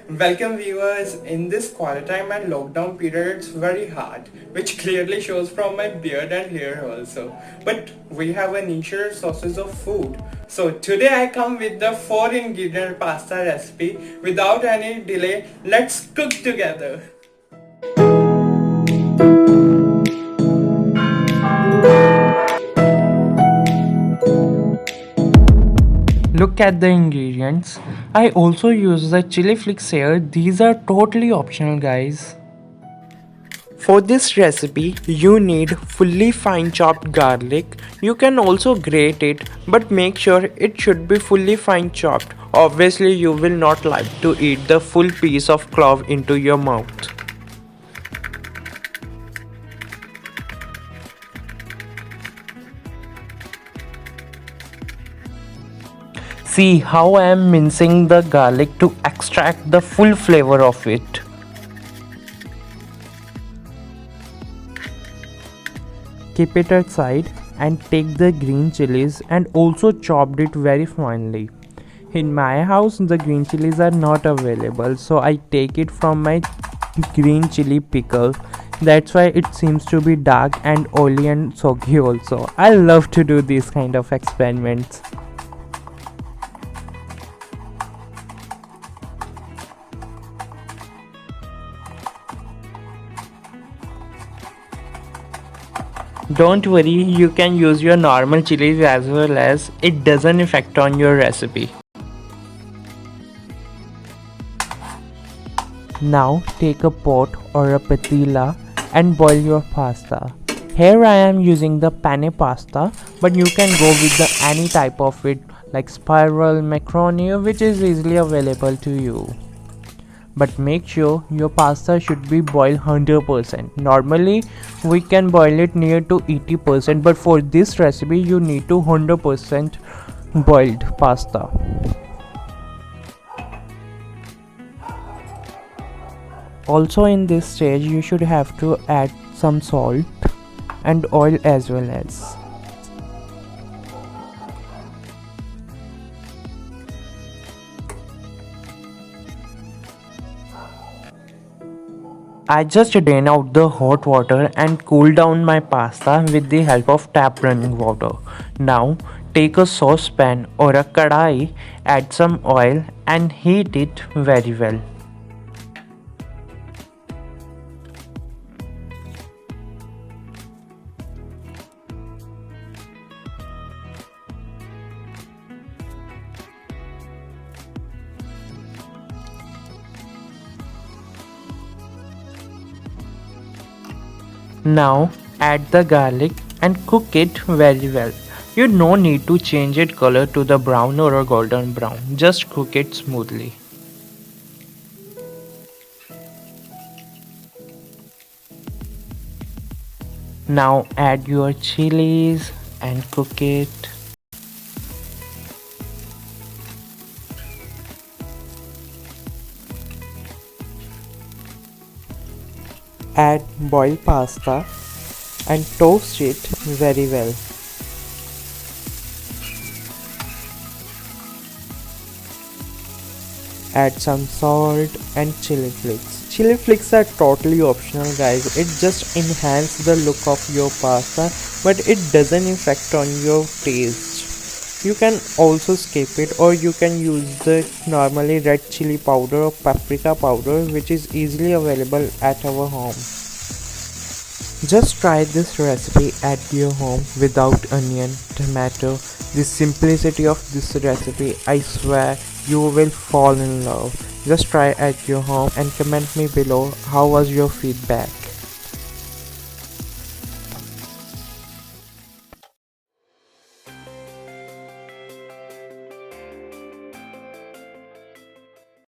Welcome viewers. In this quarantine and lockdown period, it's very hard, which clearly shows from my beard and hair also. But we have a niche sources of food. So today I come with the 4 ingredient pasta recipe. Without any delay, let's cook together. Look at the ingredients. I also use the chili flakes here. These are totally optional, guys. For this recipe, you need fully fine chopped garlic. You can also grate it, but make sure it should be fully fine chopped. Obviously, you will not like to eat the full piece of clove into your mouth. See how I am mincing the garlic to extract the full flavor of it. Keep it aside and take the green chilies and also chopped it very finely. In my house the green chilies are not available, so I take it from my green chili pickle. That's why it seems to be dark and oily and soggy also. I love to do these kind of experiments. Don't worry, you can use your normal chilies as well, as it doesn't affect on your recipe. Now take a pot or a patila and boil your pasta. Here I am using the penne pasta, but you can go with the any type of it like spiral, macaroni, which is easily available to you. But make sure your pasta should be boiled 100%. Normally we can boil it near to 80%, but for this recipe you need to 100% boiled pasta. Also in this stage you should have to add some salt and oil as well as. I just drain out the hot water and cool down my pasta with the help of tap running water. Now take a saucepan or a kadai, add some oil and heat it very well. Now add the garlic and cook it very well. You no need to change its color to the brown or a golden brown. Just cook it smoothly. Now add your chilies and cook it. Add boiled pasta and toast it very well. Add some salt and chili flakes. Chili flakes are totally optional, guys. It just enhances the look of your pasta, but it doesn't affect on your taste. You can also skip it, or you can use the normally red chili powder or paprika powder, which is easily available at our home. Just try this recipe at your home without onion, tomato. The simplicity of this recipe, I swear you will fall in love. Just try at your home and comment me below how was your feedback.